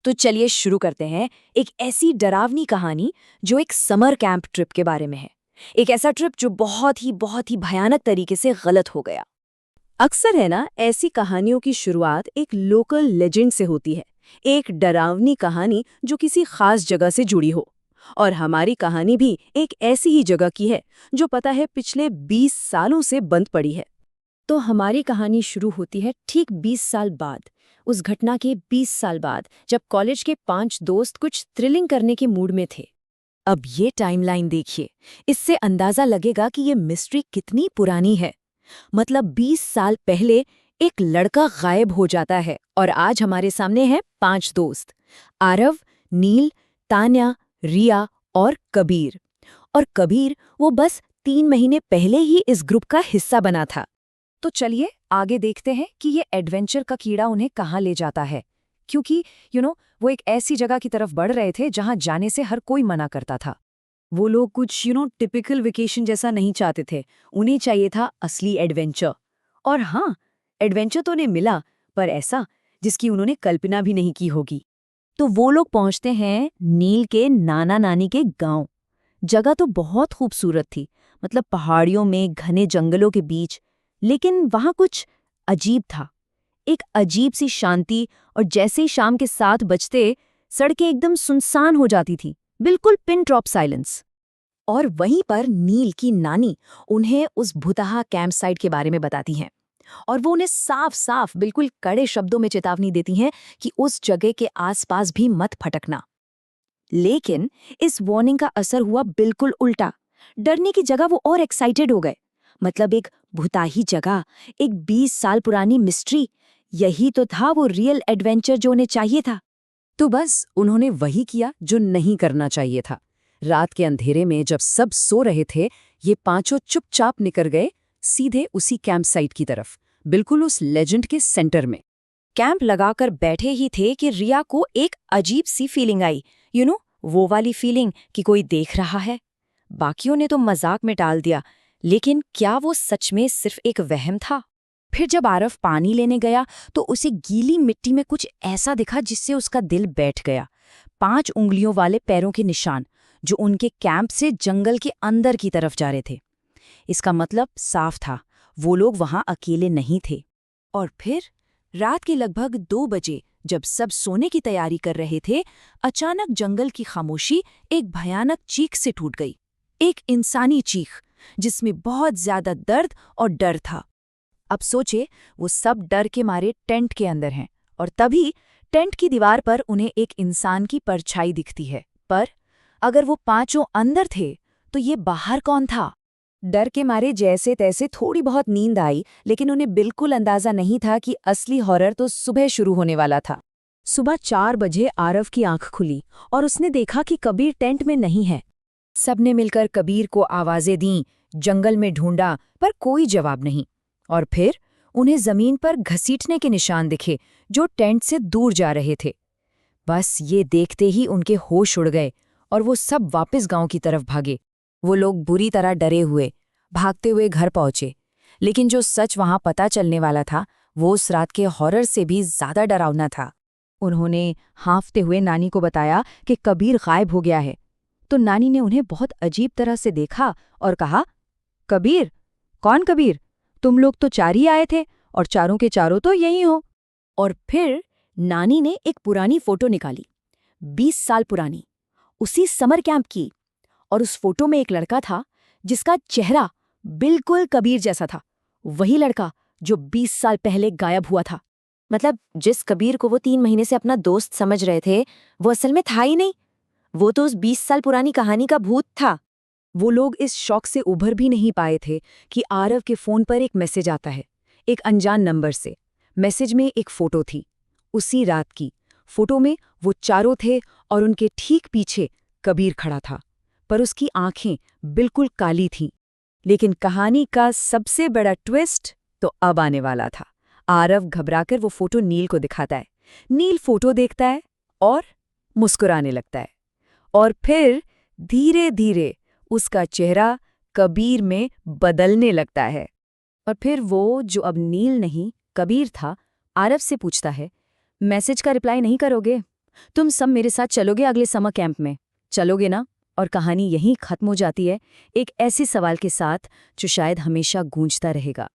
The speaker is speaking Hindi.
तो चलिए शुरू करते हैं एक ऐसी डरावनी कहानी जो एक समर कैंप ट्रिप के बारे में है। एक ऐसा ट्रिप जो बहुत ही भयानक तरीके से गलत हो गया। अक्सर है ना, ऐसी कहानियों की शुरुआत एक लोकल लेजेंड से होती है, एक डरावनी कहानी जो किसी खास जगह से जुड़ी हो। और हमारी कहानी भी एक ऐसी ही जगह की है जो पता है पिछले 20 सालों से बंद पड़ी है। तो हमारी कहानी शुरू होती है ठीक 20 साल बाद, उस घटना के 20 साल बाद, जब कॉलेज के 5 दोस्त कुछ थ्रिलिंग करने के मूड में थे। अब ये टाइमलाइन देखिए, इससे अंदाजा लगेगा कि ये मिस्ट्री कितनी पुरानी है। मतलब 20 साल पहले एक लड़का गायब हो जाता है और आज हमारे सामने हैं 5 दोस्त, आरव, नील, तान्या, रिया और कबीर। और कबीर वो बस 3 महीने पहले ही इस ग्रुप का हिस्सा बना था। तो चलिए आगे देखते हैं कि ये एडवेंचर का कीड़ा उन्हें कहाँ ले जाता है। क्योंकि वो एक ऐसी जगह की तरफ बढ़ रहे थे जहाँ जाने से हर कोई मना करता था। वो लोग कुछ टिपिकल वेकेशन जैसा नहीं चाहते थे, उन्हें चाहिए था असली एडवेंचर। और हाँ, एडवेंचर तो उन्हें मिला, पर ऐसा जिसकी उन्होंने कल्पना भी नहीं की होगी। तो वो लोग पहुंचते हैं नील के नाना नानी के गांव। जगह तो बहुत खूबसूरत थी, मतलब पहाड़ियों में घने जंगलों के बीच। लेकिन वहां कुछ अजीब था, एक अजीब सी शांति। और जैसे ही शाम के 7 बजते सड़कें एकदम सुनसान हो जाती थी, बिल्कुल पिन ड्रॉप साइलेंस। और वहीं पर नील की नानी उन्हें उस भुतहा कैंप साइट के बारे में बताती हैं। और वो उन्हें साफ साफ बिल्कुल कड़े शब्दों में चेतावनी देती हैं कि उस जगह के आसपास भी मत फटकना। लेकिन इस वार्निंग का असर हुआ बिल्कुल उल्टा। डरने की जगह वो और एक्साइटेड हो गए। मतलब एक भुताही जगह, एक 20 साल पुरानी मिस्ट्री, यही तो था वो रियल एडवेंचर जो उन्हें चाहिए था। तो बस उन्होंने वही किया जो नहीं करना चाहिए था। रात के अंधेरे में जब सब सो रहे थे, ये 5 चुपचाप निकल गए सीधे उसी कैंप साइट की तरफ, बिल्कुल उस लेजेंड के सेंटर में। कैंप लगाकर बैठे ही थे कि रिया को एक अजीब सी फीलिंग आई। वो वाली फीलिंग कि कोई देख रहा है। बाकियों ने तो मजाक में टाल दिया, लेकिन क्या वो सच में सिर्फ एक वहम था? फिर जब आरव पानी लेने गया तो उसे गीली मिट्टी में कुछ ऐसा दिखा जिससे उसका दिल बैठ गया। 5 उंगलियों वाले पैरों के निशान, जो उनके कैंप से जंगल के अंदर की तरफ जा रहे थे। इसका मतलब साफ था, वो लोग वहां अकेले नहीं थे। और फिर रात के लगभग 2 बजे, जब सब सोने की तैयारी कर रहे थे, अचानक जंगल की खामोशी एक भयानक चीख से टूट गई। एक इंसानी चीख जिसमें बहुत ज्यादा दर्द और डर था। अब सोचे, वो सब डर के मारे टेंट के अंदर हैं और तभी टेंट की दीवार पर उन्हें एक इंसान की परछाई दिखती है। पर अगर वो 5 अंदर थे तो ये बाहर कौन था? डर के मारे जैसे तैसे थोड़ी बहुत नींद आई, लेकिन उन्हें बिल्कुल अंदाजा नहीं था कि असली हॉरर तो सुबह शुरू होने वाला था। सुबह 4 बजे आरव की आंख खुली और उसने देखा कि कबीर टेंट में नहीं है। सबने मिलकर कबीर को आवाजें दीं, जंगल में ढूंढा, पर कोई जवाब नहीं। और फिर उन्हें जमीन पर घसीटने के निशान दिखे जो टेंट से दूर जा रहे थे। बस ये देखते ही उनके होश उड़ गए और वो सब वापस गांव की तरफ भागे। वो लोग बुरी तरह डरे हुए भागते हुए घर पहुंचे। लेकिन जो सच वहां पता चलने वाला था, वो उस रात के हॉरर से भी ज्यादा डरावना था। उन्होंने हाँफते हुए नानी को बताया कि कबीर गायब हो गया है। तो नानी ने उन्हें बहुत अजीब तरह से देखा और कहा, कबीर? कौन कबीर? तुम लोग तो 4 ही आए थे और चारों के चारों तो यही हो। और फिर नानी ने एक पुरानी फोटो निकाली, 20 साल पुरानी, उसी समर कैंप की। और उस फोटो में एक लड़का था जिसका चेहरा बिल्कुल कबीर जैसा था। वही लड़का जो 20 साल पहले गायब हुआ था। मतलब जिस कबीर को वो 3 महीने से अपना दोस्त समझ रहे थे, वो असल में था ही नहीं। वो तो उस 20 साल पुरानी कहानी का भूत था। वो लोग इस शौक से उभर भी नहीं पाए थे कि आरव के फोन पर एक मैसेज आता है, एक अनजान नंबर से। मैसेज में एक फोटो थी, उसी रात की। फोटो में वो चारों थे और उनके ठीक पीछे कबीर खड़ा था, पर उसकी आंखें बिल्कुल काली थीं। लेकिन कहानी का सबसे बड़ा ट्विस्ट तो अब आने वाला था। आरव घबराकर वो फोटो नील को दिखाता है। नील फोटो देखता है और मुस्कुराने लगता है। और फिर धीरे धीरे उसका चेहरा कबीर में बदलने लगता है। और फिर वो, जो अब नील नहीं कबीर था, आरव से पूछता है, मैसेज का रिप्लाई नहीं करोगे? तुम सब मेरे साथ चलोगे अगले समर कैंप में? चलोगे ना? और कहानी यहीं खत्म हो जाती है, एक ऐसे सवाल के साथ जो शायद हमेशा गूंजता रहेगा।